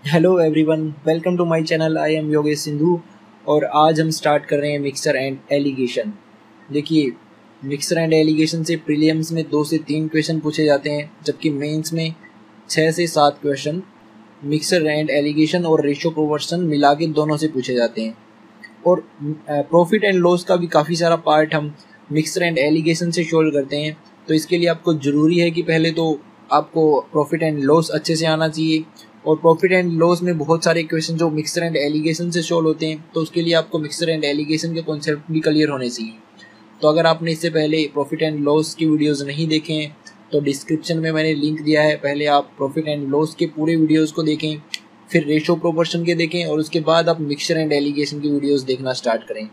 Hello everyone, welcome to my channel. I am Yogesh Sindhu और आज हम स्टार्ट कर रहे हैं मिक्सर एंड एलिगेशन। देखिए, मिक्सर एंड एलिगेशन से प्रीलिम्स में 2 से 3 क्वेश्चन पूछे जाते हैं, जबकि मेंस में 6 से 7 क्वेश्चन मिक्सर एंड एलिगेशन और रेशियो प्रोपोर्शन मिला के दोनों से पूछे जाते हैं। और प्रॉफिट एंड लॉस का भी काफ़ी सारा पार्ट हम मिक्सर एंड एलिगेशन से सोल्व करते हैं। तो इसके लिए आपको ज़रूरी है कि पहले तो आपको प्रॉफिट एंड लॉस अच्छे से आना चाहिए, और प्रॉफिट एंड लॉस में बहुत सारे क्वेश्चन जो मिक्सर एंड एलिगेशन से सोल्व होते हैं, तो उसके लिए आपको मिक्सर एंड एलिगेशन के कॉन्सेप्ट भी क्लियर होने चाहिए। तो अगर आपने इससे पहले प्रॉफिट एंड लॉस की वीडियोस नहीं देखे हैं तो डिस्क्रिप्शन में मैंने लिंक दिया है, पहले आप प्रॉफिट एंड लॉस के पूरे वीडियोस को देखें, फिर रेशो प्रोपोर्शन के देखें, और उसके बाद आप मिक्सर एंड एलिगेशन की वीडियोस देखना स्टार्ट करें।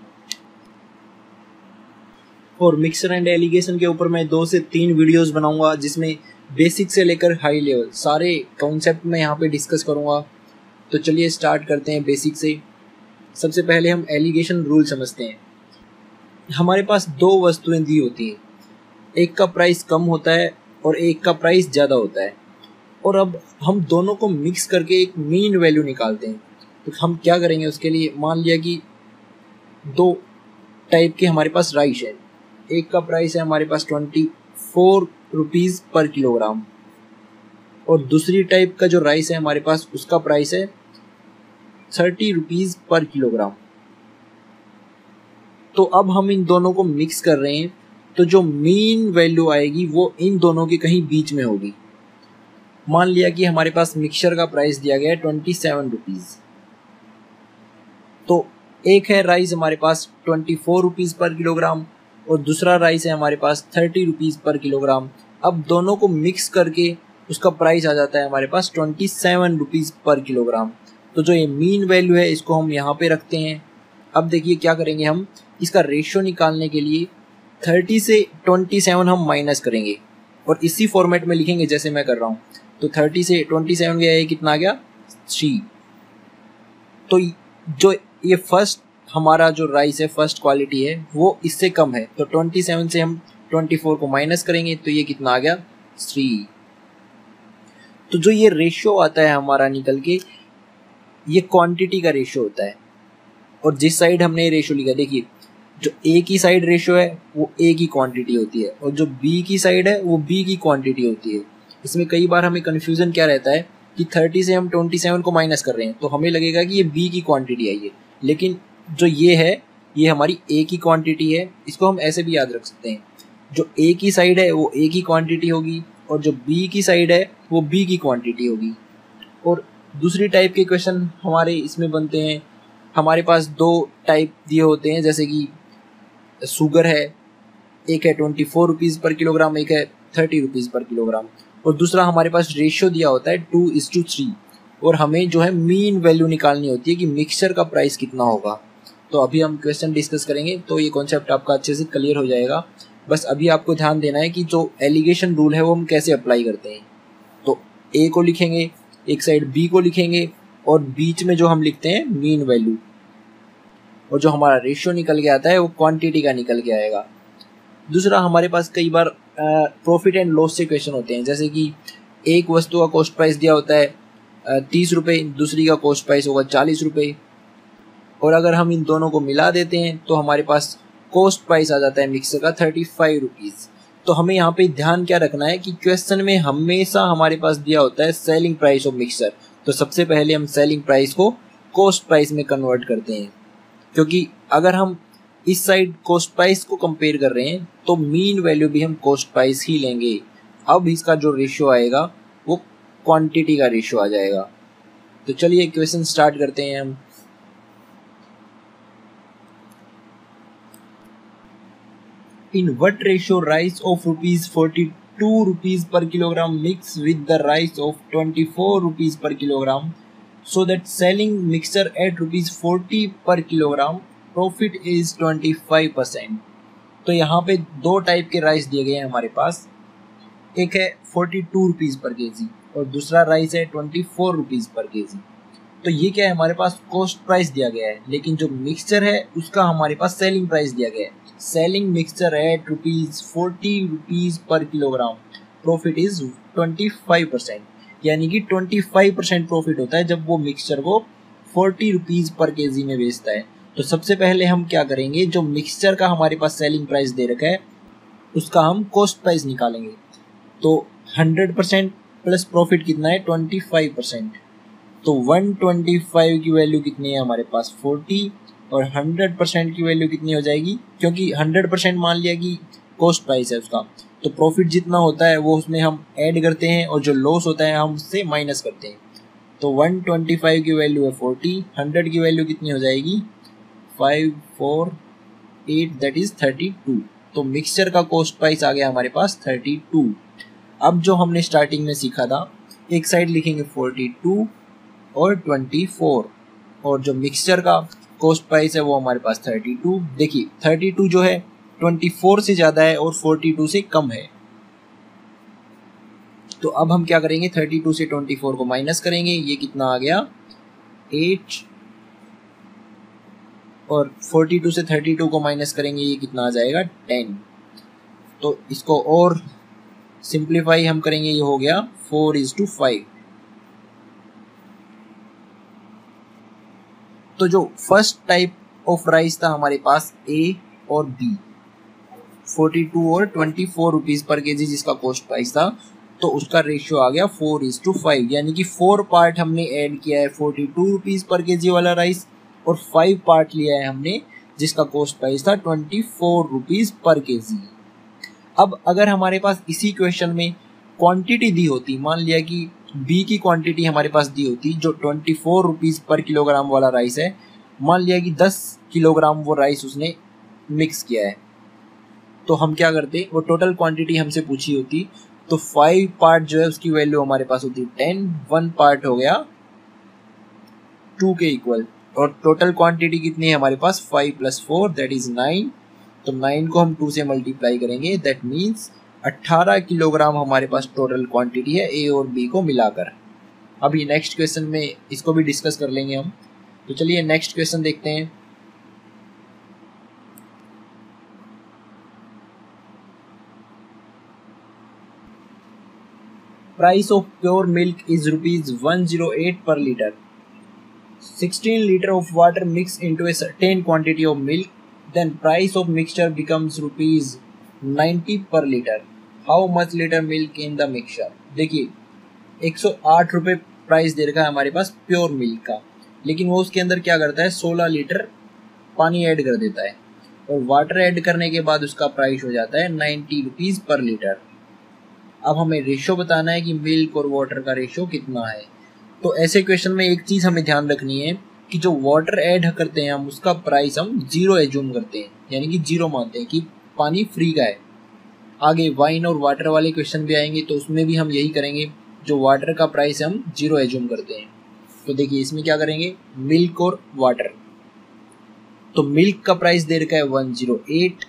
और मिक्सर एंड एलिगेशन के ऊपर मैं 2 से 3 वीडियोस बनाऊंगा, जिसमें बेसिक से लेकर हाई लेवल सारे कॉन्सेप्ट मैं यहाँ पे डिस्कस करूँगा। तो चलिए स्टार्ट करते हैं बेसिक से। सबसे पहले हम एलिगेशन रूल समझते हैं। हमारे पास 2 वस्तुएं दी होती हैं, एक का प्राइस कम होता है और एक का प्राइस ज़्यादा होता है, और अब हम दोनों को मिक्स करके एक मीन वैल्यू निकालते हैं। तो हम क्या करेंगे उसके लिए, मान लिया कि 2 टाइप के हमारे पास राइस है। एक का प्राइस है हमारे पास 24 रुपीज़ पर किलोग्राम, और दूसरी टाइप का जो राइस है हमारे पास उसका प्राइस है 30 रुपीज़ पर किलोग्राम। तो अब हम इन दोनों को मिक्स कर रहे हैं, तो जो मीन वैल्यू आएगी वो इन दोनों के कहीं बीच में होगी। मान लिया कि हमारे पास मिक्सचर का प्राइस दिया गया है 27 रुपीज़, तो एक है राइस हमारे पास 24 रुपीज़ पर किलोग्राम और दूसरा राइस है हमारे पास 30 रुपीज़ पर किलोग्राम। अब दोनों को मिक्स करके उसका प्राइस आ जाता है हमारे पास 27 रुपीज़ पर किलोग्राम। तो जो ये मीन वैल्यू है इसको हम यहाँ पे रखते हैं। अब देखिए क्या करेंगे, हम इसका रेशियो निकालने के लिए 30 से 27 हम माइनस करेंगे और इसी फॉर्मेट में लिखेंगे जैसे मैं कर रहा हूँ। तो 30 से 27 गया, ये कितना आ गया 3। तो जो ये फर्स्ट हमारा जो राइस है, फर्स्ट क्वालिटी है, वो इससे कम है, तो 27 से हम 24 को माइनस करेंगे, तो ये कितना आ गया 3। तो जो ये रेशियो आता है हमारा निकल के, ये क्वांटिटी का रेशियो होता है। और जिस साइड हमने ये रेशियो लिखा, देखिए जो ए की साइड रेशियो है वो ए की क्वांटिटी होती है, और जो बी की साइड है वो बी की क्वांटिटी होती है। इसमें कई बार हमें कन्फ्यूजन क्या रहता है कि 30 से हम 27 को माइनस कर रहे हैं, तो हमें लगेगा कि ये बी की क्वांटिटी आई है, लेकिन जो ये है ये हमारी ए की क्वांटिटी है। इसको हम ऐसे भी याद रख सकते हैं, जो ए की साइड है वो ए की क्वांटिटी होगी और जो बी की साइड है वो बी की क्वांटिटी होगी। और दूसरी टाइप के क्वेश्चन हमारे इसमें बनते हैं। हमारे पास 2 टाइप दिए होते हैं, जैसे कि शुगर है, एक है 24 रुपीज़ पर किलोग्राम, एक है 30 रुपीज़ पर किलोग्राम, और दूसरा हमारे पास रेशियो दिया होता है 2:3, और हमें जो है मीन वैल्यू निकालनी होती है कि मिक्सचर का प्राइस कितना होगा। तो अभी हम क्वेश्चन डिस्कस करेंगे, तो ये कॉन्सेप्ट आपका अच्छे से क्लियर हो जाएगा। बस अभी आपको ध्यान देना है कि जो एलिगेशन रूल है वो हम कैसे अप्लाई करते हैं। तो ए को लिखेंगे, एक साइड बी को लिखेंगे, और बीच में जो हम लिखते हैं मीन वैल्यू, और जो हमारा रेशियो निकल के आता है वो क्वांटिटी का निकल के आएगा। दूसरा, हमारे पास कई बार प्रॉफिट एंड लॉस से क्वेश्चन होते हैं, जैसे कि एक वस्तु का कॉस्ट प्राइस दिया होता है 30 रुपये, दूसरी का कॉस्ट प्राइस होगा 40 रुपये, और अगर हम इन दोनों को मिला देते हैं तो हमारे पास कॉस्ट प्राइस आ जाता है मिक्सर का 35 रुपीज़। तो हमें यहाँ पे ध्यान क्या रखना है कि क्वेश्चन में हमेशा हमारे पास दिया होता है सेलिंग प्राइस ऑफ मिक्सर, तो सबसे पहले हम सेलिंग प्राइस को कॉस्ट प्राइस में कन्वर्ट करते हैं, क्योंकि अगर हम इस साइड कॉस्ट प्राइस को कंपेयर कर रहे हैं तो मीन वैल्यू भी हम कॉस्ट प्राइस ही लेंगे। अब इसका जो रेशियो आएगा वो क्वांटिटी का रेशियो आ जाएगा। तो चलिए क्वेश्चन स्टार्ट करते हैं हम। In what ratio rice of ₹42 rupees per kilogram mix with the rice of 24 rupees per kilogram, so that selling mixture at ₹40 per kilogram profit is 25%। तो यहाँ पे 2 टाइप के राइस दिए गए हैं हमारे पास, एक है 42 रुपीज़ पर केजी और दूसरा राइस है 24 रुपीज़ पर केजी। तो ये क्या है, हमारे पास कॉस्ट प्राइस दिया गया है, लेकिन जो मिक्सचर है उसका हमारे पास सेलिंग प्राइस दिया गया है। सेलिंग मिक्सचर एट ₹40 पर किलोग्राम, प्रॉफिट इज 25%। यानी कि 25% प्रॉफिट होता है जब वो मिक्सचर को 40 रुपीज़ पर केजी में बेचता है। तो सबसे पहले हम क्या करेंगे, जो मिक्सचर का हमारे पास सेलिंग प्राइस दे रखा है उसका हम कॉस्ट प्राइस निकालेंगे। तो 100% प्लस प्रॉफिट कितना है 25%। तो 125 की वैल्यू कितनी है हमारे पास 40, और 100% की वैल्यू कितनी हो जाएगी, क्योंकि 100% मान लिया कि कॉस्ट प्राइस है उसका, तो प्रॉफिट जितना होता है वो उसमें हम ऐड करते हैं और जो लॉस होता है हम उससे माइनस करते हैं। तो 125 की वैल्यू है 40, 100 की वैल्यू कितनी हो जाएगी 5 4 8 दैट इज 32। तो मिक्सचर का कॉस्ट प्राइस आ गया हमारे पास 32। अब जो हमने स्टार्टिंग में सीखा था, एक साइड लिखेंगे 42 और 24, और जो मिक्सचर का कॉस्ट प्राइस है वो हमारे पास 32। देखिए 32 जो है 24 से ज़्यादा है और 42 से कम है। तो अब हम क्या करेंगे, 32 से 24 को माइनस करेंगे, ये कितना आ गया 8, और 42 से 32 को माइनस करेंगे, ये कितना आ जाएगा 10। तो इसको और सिंप्लीफाई हम करेंगे, ये हो गया 4:5। तो जो फर्स्ट टाइप ऑफ राइस था हमारे पास ए और बी, 42 और 24 रुपीज़ पर केजी जिसका कॉस्ट प्राइस था, तो उसका रेशियो आ गया 4:5, यानी कि 4 पार्ट हमने ऐड किया है 42 रुपीज़ पर केजी वाला राइस, और 5 पार्ट लिया है हमने जिसका कॉस्ट प्राइस था 24 रुपीज़ पर केजी। अब अगर हमारे पास इसी क्वेश्चन में क्वांटिटी दी होती, मान लिया कि बी की क्वांटिटी हमारे पास दी होती जो 24 रुपीज़ पर किलोग्राम वाला राइस है, मान लिया कि 10 किलोग्राम वो राइस उसने मिक्स किया है, तो हम क्या करते, वो टोटल क्वांटिटी हमसे पूछी होती, तो 5 पार्ट जो है उसकी वैल्यू हमारे पास होती 10, 1 पार्ट हो गया 2 के इक्वल, और टोटल क्वांटिटी कितनी है हमारे पास 5 + 4 दैट इज 9। तो 9 को हम 2 से मल्टीप्लाई करेंगे, दैट मीन्स 18 किलोग्राम हमारे पास टोटल क्वांटिटी है ए और बी को मिलाकर। अभी नेक्स्ट क्वेश्चन में इसको भी डिस्कस कर लेंगे हम। तो चलिए नेक्स्ट क्वेश्चन देखते हैं। Price of pure milk is ₹108 per liter. 16 liter of water mixed into a certain quantity of milk, then price of mixture becomes ₹90 per liter. How much liter milk in the mixture? देखिए 108 रुपये price दे रखा है हमारे पास pure milk का, लेकिन वो उसके अंदर क्या करता है 16 लीटर पानी ऐड कर देता है, और वाटर ऐड करने के बाद उसका प्राइस हो जाता है 90 रुपीज़ पर लीटर। अब हमें रेशो बताना है कि मिल्क और वाटर का रेशो कितना है। तो ऐसे क्वेश्चन में एक चीज़ हमें ध्यान रखनी है कि जो वाटर ऐड करते हैं हम उसका प्राइस हम 0 एज्यूम करते हैं, यानी कि 0 मानते हैं कि पानी फ्री का है। आगे वाइन और वाटर वाले क्वेश्चन भी आएंगे तो उसमें भी हम यही करेंगे, जो वाटर का प्राइस हम 0 एज्यूम करते हैं। तो देखिए इसमें क्या करेंगे, मिल्क और वाटर, तो मिल्क का प्राइस दे रखा है 108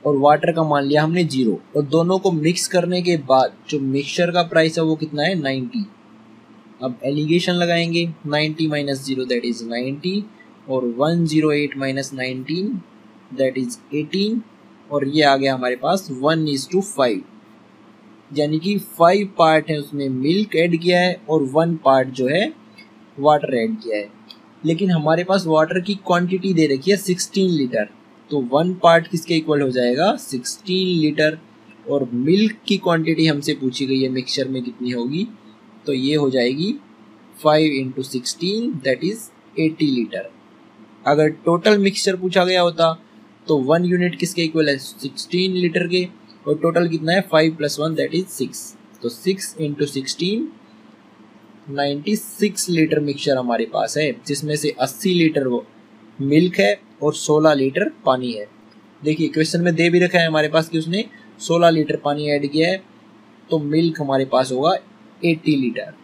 और वाटर का मान लिया हमने 0, और दोनों को मिक्स करने के बाद जो मिक्सचर का प्राइस है वो कितना है 90। अब एलिगेशन लगाएंगे, 90 - 0 दैट इज 90, और 108 - 19 दैट इज 18, और ये आ गया हमारे पास 1:5, यानी कि 5 पार्ट है उसमें मिल्क ऐड किया है और 1 पार्ट जो है वाटर ऐड किया है। लेकिन हमारे पास वाटर की क्वांटिटी दे रखी है 16 लीटर, तो 1 पार्ट किसके इक्वल हो जाएगा 16 लीटर, और मिल्क की क्वांटिटी हमसे पूछी गई है मिक्सचर में कितनी होगी, तो ये हो जाएगी 5 × 16 दैट इज 80 लीटर। अगर टोटल मिक्सचर पूछा गया होता तो 1 यूनिट किसके इक्वल है 16 लीटर के, और टोटल कितना है 5 + 1 दैट इज 6, तो 6 × 16 96 लीटर मिक्सचर हमारे पास है, जिसमें से 80 लीटर वो मिल्क है और 16 लीटर पानी है। देखिए क्वेश्चन में दे भी रखा है हमारे पास कि उसने 16 लीटर पानी ऐड किया है, तो मिल्क हमारे पास होगा 80 लीटर।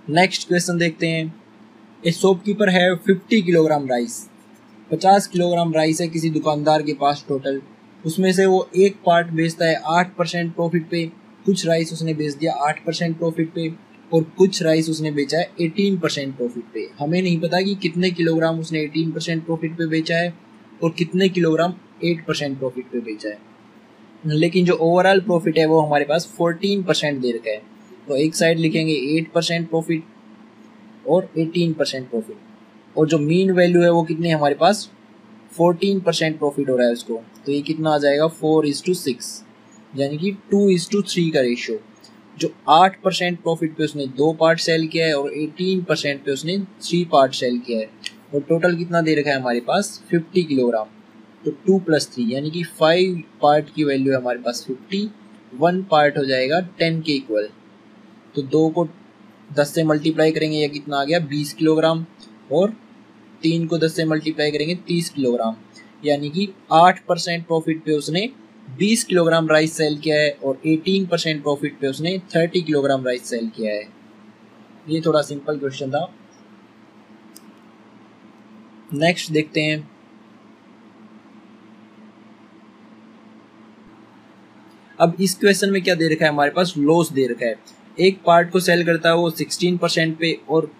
नेक्स्ट क्वेश्चन देखते हैं। ए शॉपकीपर है 50 किलोग्राम राइस, 50 किलोग्राम राइस है किसी दुकानदार के पास टोटल, उसमें से वो एक पार्ट बेचता है 8% प्रॉफिट पे, कुछ राइस उसने बेच दिया 8% प्रॉफिट पे, और कुछ राइस उसने बेचा है 18% प्रॉफिट पे। हमें नहीं पता कि कितने किलोग्राम उसने 18% प्रॉफिट पे बेचा है और कितने किलोग्राम 8% प्रॉफिट पे बेचा है। लेकिन जो ओवरऑल प्रॉफिट है वो हमारे पास 14% दे रखा है। तो एक साइड लिखेंगे 8% प्रॉफिट और 18% प्रॉफिट, और जो मीन वैल्यू है वो कितने हमारे पास 14% प्रॉफिट हो रहा है उसको। तो ये कितना आ जाएगा 4:6, यानी कि 2:3 का रेशियो। जो 8% प्रॉफिट पे उसने 2 पार्ट सेल किया है और 18% पे उसने 3 पार्ट सेल किया है, और टोटल कितना दे रखा है हमारे पास 50 किलोग्राम। तो 2 + 3 यानी कि 5 पार्ट की वैल्यू है हमारे पास 50, 1 पार्ट हो जाएगा 10 के इक्वल। तो 2 को 10 से मल्टीप्लाई करेंगे, या कितना आ गया 20 किलोग्राम, और 3 को 10 से मल्टीप्लाई करेंगे 30 किलोग्राम, यानी कि 8% प्रॉफिट पे उसने 20 किलोग्राम राइस सेल किया है, और 18% प्रॉफिट पे उसने 30 किलोग्राम राइस सेल किया है। ये थोड़ा सिंपल क्वेश्चन था। नेक्स्ट देखते हैं। अब इस क्वेश्चन में क्या दे रखा है हमारे पास, लॉस दे रखा है। एक पार्ट को सेल करता है वो 16% पे, और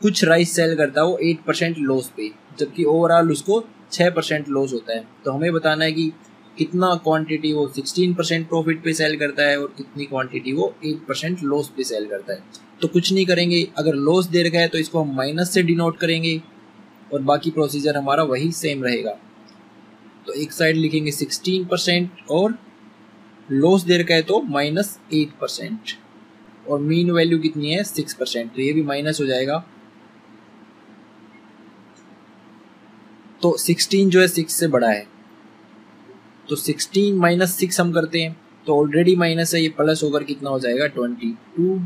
कुछ राइस सेल करता है वो 8% लॉस पे, जबकि ओवरऑल उसको 6% लॉस होता है। तो हमें बताना है कि कितना क्वांटिटी वो 16% प्रॉफिट पे सेल करता है और कितनी क्वांटिटी वो 8% लॉस पे सेल करता है। तो कुछ नहीं करेंगे, अगर लॉस दे रखा है तो इसको हम माइनस से डिनोट करेंगे, और बाकी प्रोसीजर हमारा वही सेम रहेगा। तो एक साइड लिखेंगे 16% और लॉस दे रखा है तो -8%, और मीन वैल्यू कितनी है 6%, तो ये भी माइनस हो जाएगा। तो 16 जो है 6 से बड़ा है, तो 16 - 6 हम करते हैं, तो ऑलरेडी माइनस है, ये प्लस होकर कितना हो जाएगा 22,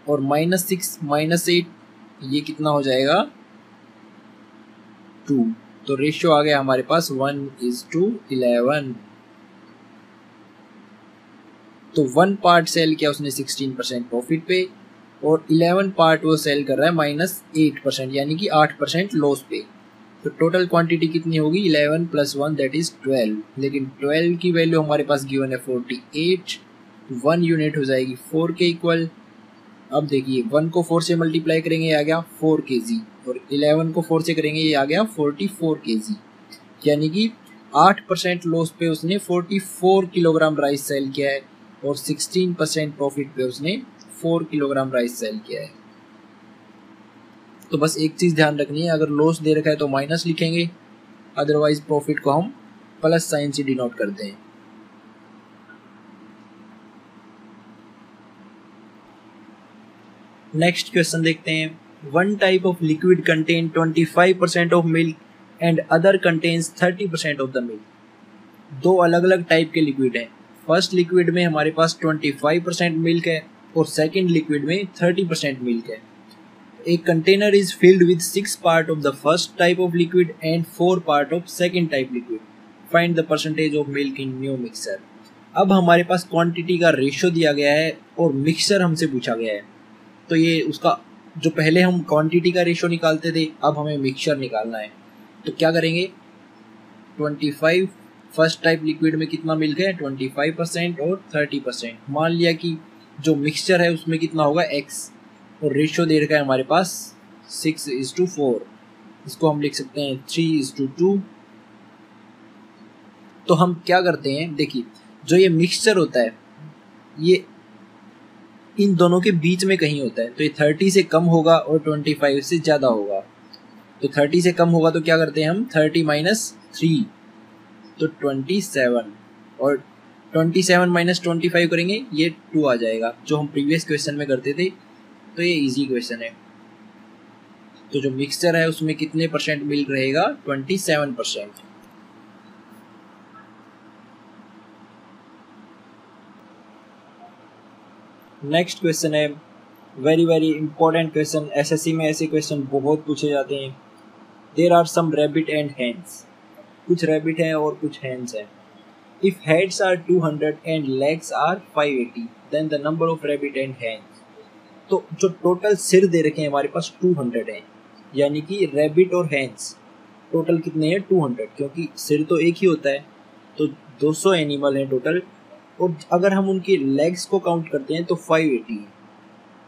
और -6 - 8 ये कितना हो जाएगा 2। तो रेशियो आ गया हमारे पास 1:11। तो 1 पार्ट सेल किया उसने 16% प्रॉफिट पे, और 11 पार्ट वो सेल कर रहा है -8%, यानी कि 8% लॉस पे। तो टोटल क्वांटिटी कितनी होगी 11 + 1 दैट इज 12, लेकिन 12 की वैल्यू हमारे पास गिवन है 48, 1 यूनिट हो जाएगी 4 के इक्वल। अब देखिए 1 को 4 से मल्टीप्लाई करेंगे, ये आ गया 4 kg, और 11 को 4 से करेंगे, ये आ गया 44 kg, यानी कि 8% लॉस पे उसने 44 किलोग्राम राइस सेल किया है, और 16% प्रॉफिट पे उसने 4 किलोग्राम राइस सेल किया है। तो बस एक चीज़ ध्यान रखनी है, अगर लॉस दे रखा है तो माइनस लिखेंगे, अदरवाइज प्रॉफिट को हम प्लस साइन से डिनोट करते हैं। नेक्स्ट क्वेश्चन देखते हैं। One type of liquid contain 25% of milk and other contains 30% of the milk. दो अलग अलग टाइप के लिक्विड हैं। फर्स्ट लिक्विड में हमारे पास 25% मिल्क है, और सेकेंड लिक्विड में 30% मिल्क है। A container is filled with 6 part of the first type of liquid and 4 part of second type liquid. Find the percentage of milk in new mixture. अब हमारे पास quantity का ratio दिया गया है और mixture हमसे पूछा गया है। तो ये उसका जो पहले हम क्वांटिटी का रेशियो निकालते थे, अब हमें मिक्सचर निकालना है। तो क्या करेंगे, 25 फर्स्ट टाइप लिक्विड में कितना मिल्क है 25% और 30%। मान लिया कि जो मिक्सचर है उसमें कितना होगा x, और रेशियो दे रखा है हमारे पास 6:4। इसको हम लिख सकते हैं 3:2। तो हम क्या करते हैं, देखिए जो ये मिक्सचर होता है ये इन दोनों के बीच में कहीं होता है। तो ये 30 से कम होगा और 25 से ज़्यादा होगा। तो 30 से कम होगा तो क्या करते हैं हम 30 - 3 तो 27, और 27 - 25 करेंगे ये 2 आ जाएगा, जो हम प्रीवियस क्वेश्चन में करते थे। तो ये इजी क्वेश्चन है। तो जो मिक्सचर है उसमें कितने परसेंट मिल्क रहेगा 27%। नेक्स्ट क्वेश्चन है very very important question. SSC में ऐसे क्वेश्चन बहुत पूछे जाते हैं। There are some rabbit and hens. कुछ रैबिट हैं और कुछ हैंस हैं। If heads are 200 and legs are 580 then the number of rabbit and hens. तो जो टोटल सिर दे रखे हैं हमारे पास 200 हैं, यानी कि रैबिट और हैंस टोटल कितने हैं 200, क्योंकि सिर तो एक ही होता है। तो 200 एनिमल हैं टोटल, और अगर हम उनके लेग्स को काउंट करते हैं तो 580 है।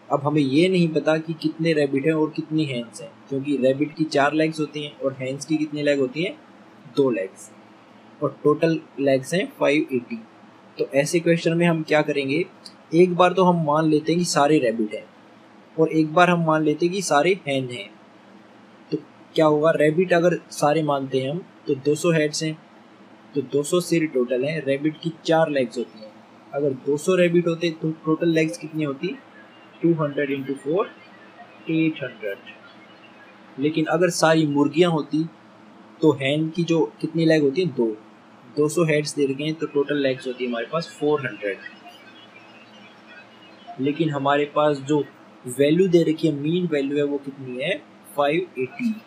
अब हमें ये नहीं पता कि कितने रैबिट हैं और कितनी हैंस हैं, क्योंकि रैबिट की 4 लेग्स होती हैं और हैंस की कितनी लेग होती हैं 2 लेग्स। और टोटल लेग्स हैं 580। तो ऐसे क्वेश्चन में हम क्या करेंगे, एक बार तो हम मान लेते हैं कि सारे रैबिट हैं और एक बार हम मान लेते हैं कि सारे हैन हैं। तो क्या होगा, रैबिट अगर सारे मानते हैं हम तो 200 हेड्स हैं, तो 200 सिर टोटल है। रैबिट की 4 लेग्स होती हैं। अगर 200 रैबिट होते तो टोटल लेग्स कितनी होती, 200 इंटू 4 800। लेकिन अगर सारी मुर्गियां होती तो हैन की जो कितनी लेग होती है, 200 हेड्स दे रखे हैं तो टोटल लेग्स होती है हमारे पास 400। लेकिन हमारे पास जो वैल्यू दे रखी है, मीन वैल्यू है, वो कितनी है, 580।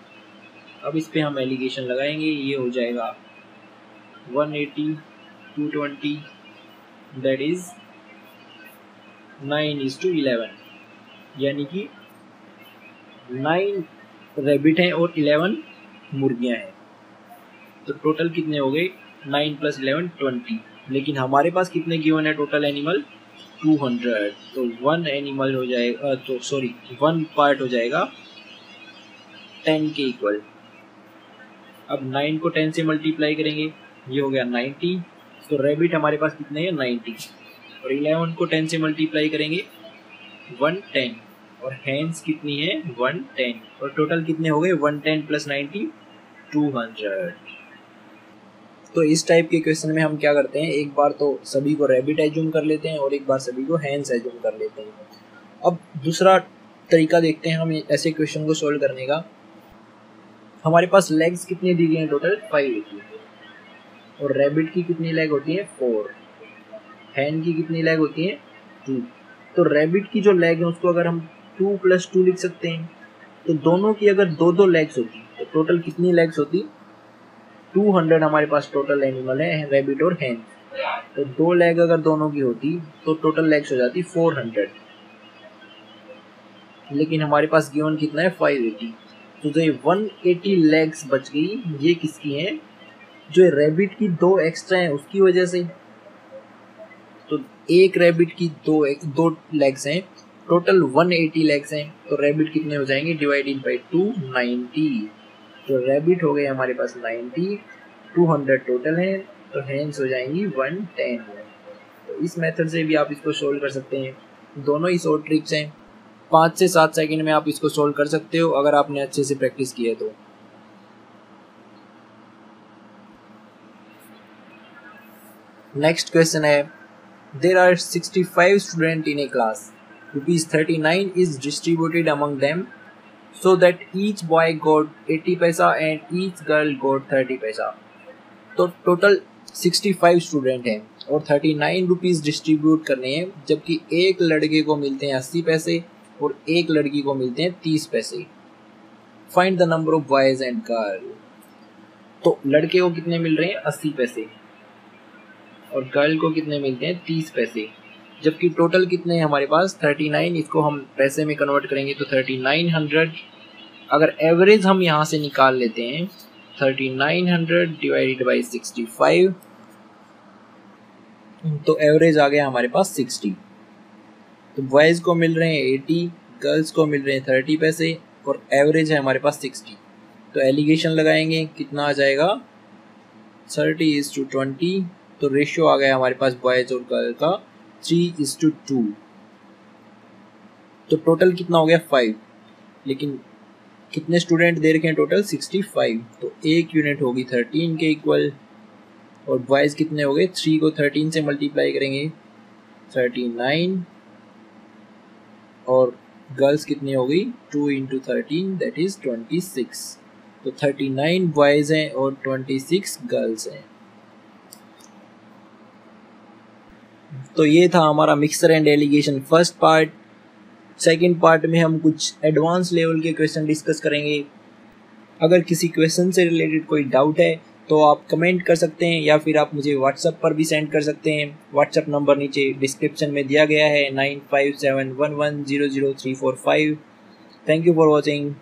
अब इस पे हम एलिगेशन लगाएंगे, ये हो जाएगा 180 220 दैट इज 9:11, यानी कि 9 रैबिट हैं और 11 मुर्गियां हैं। तो टोटल कितने हो गए, 9 + 11 20। लेकिन हमारे पास कितने गिवन है टोटल एनिमल, 200। तो 1 एनिमल हो जाएगा, तो सॉरी 1 पार्ट हो जाएगा 10 के इक्वल। अब 9 को 10 से मल्टीप्लाई करेंगे, ये हो गया 90। तो रैबिट हमारे पास कितने हैं, 90। और 11 को 10 से मल्टीप्लाई करेंगे 110। और हैंस कितनी है, 110। और टोटल कितने हो गए, 110 + 90 200। तो इस टाइप के क्वेश्चन में हम क्या करते हैं, एक बार तो सभी को रैबिट एज्यूम कर लेते हैं और एक बार सभी को हैंस एज्यूम कर लेते हैं। अब दूसरा तरीका देखते हैं हम ऐसे क्वेश्चन को सोल्व करने का। हमारे पास लेग्स कितनी दी गई हैं, टोटल 580। और रैबिट की कितनी लेग होती है, 4। हैन की कितनी लेग होती है, 2। तो रैबिट की जो लेग है उसको अगर हम 2 + 2 लिख सकते हैं, तो दोनों की अगर 2-2 लेग्स होती तो टोटल कितनी लेग्स होती, 200 हमारे पास टोटल एनिमल है, रैबिट और हैन। तो 2 लेग अगर दोनों की होती तो टोटल लेग्स हो जाती 400। लेकिन हमारे पास गिवन कितना है, 580। तो जो 180 लेग्स बच गई, ये किसकी हैं, जो रैबिट की 2 एक्स्ट्रा हैं उसकी वजह से। तो एक रैबिट की 2 लेग्स हैं, टोटल 180 लेग्स हैं। तो रैबिट कितने हो जाएंगे, डिवाइडेड बाई 2 90। तो रैबिट हो गए हमारे पास 90, 200 टोटल है, तो हैंस हो जाएंगी 110। तो इस मेथड से भी आप इसको सोल्व कर सकते हैं। दोनों ही शॉर्ट ट्रिक्स हैं, 5 से 7 सेकंड में आप इसको सोल्व कर सकते हो अगर आपने अच्छे से प्रैक्टिस की है तो। नेक्स्ट क्वेश्चन है, there are 65 student in a class, ₹39 is distributed among them so that each boy got 80 पैसा and each girl got 30 पैसा। तो टोटल 65 स्टूडेंट हैं और 39 रुपीज़ डिस्ट्रीब्यूट करने हैं, जबकि एक लड़के को मिलते हैं 80 पैसे और एक लड़की को मिलते हैं 30 पैसे। Find the number of boys and girl. तो लड़के को कितने मिल रहे हैं, 80 पैसे, और गर्ल को कितने मिलते हैं, 30 पैसे। जबकि टोटल कितने हैं हमारे पास, 39। इसको हम पैसे में कन्वर्ट करेंगे तो 3900। अगर एवरेज हम यहाँ से निकाल लेते हैं, 3900 डिवाइडेड बाई 65, तो एवरेज आ गया हमारे पास 60। तो बॉयज़ को मिल रहे हैं 80, गर्ल्स को मिल रहे हैं 30 पैसे और एवरेज है हमारे पास 60। तो एलिगेशन लगाएंगे, कितना आ जाएगा, 30:20। तो रेशियो आ गया हमारे पास बॉयज़ और गर्ल का 3:2। तो टोटल कितना हो गया, 5। लेकिन कितने स्टूडेंट दे रखे हैं, टोटल 65। तो एक यूनिट होगी 13 के इक्वल। और बॉयज़ कितने हो गए, 3 को 13 से मल्टीप्लाई करेंगे 39, और गर्ल्स कितनी हो गई, 2 × 13 दैट इज 26। तो 39 बॉयज़ हैं और 26 गर्ल्स हैं। तो ये था हमारा mixer and allegation first part. Second part में हम कुछ एडवांस लेवल के क्वेश्चन डिस्कस करेंगे। अगर किसी क्वेश्चन से रिलेटेड कोई डाउट है तो आप कमेंट कर सकते हैं या फिर आप मुझे व्हाट्सएप पर भी सेंड कर सकते हैं। व्हाट्सएप नंबर नीचे डिस्क्रिप्शन में दिया गया है, 9571100345। Thank you for watching.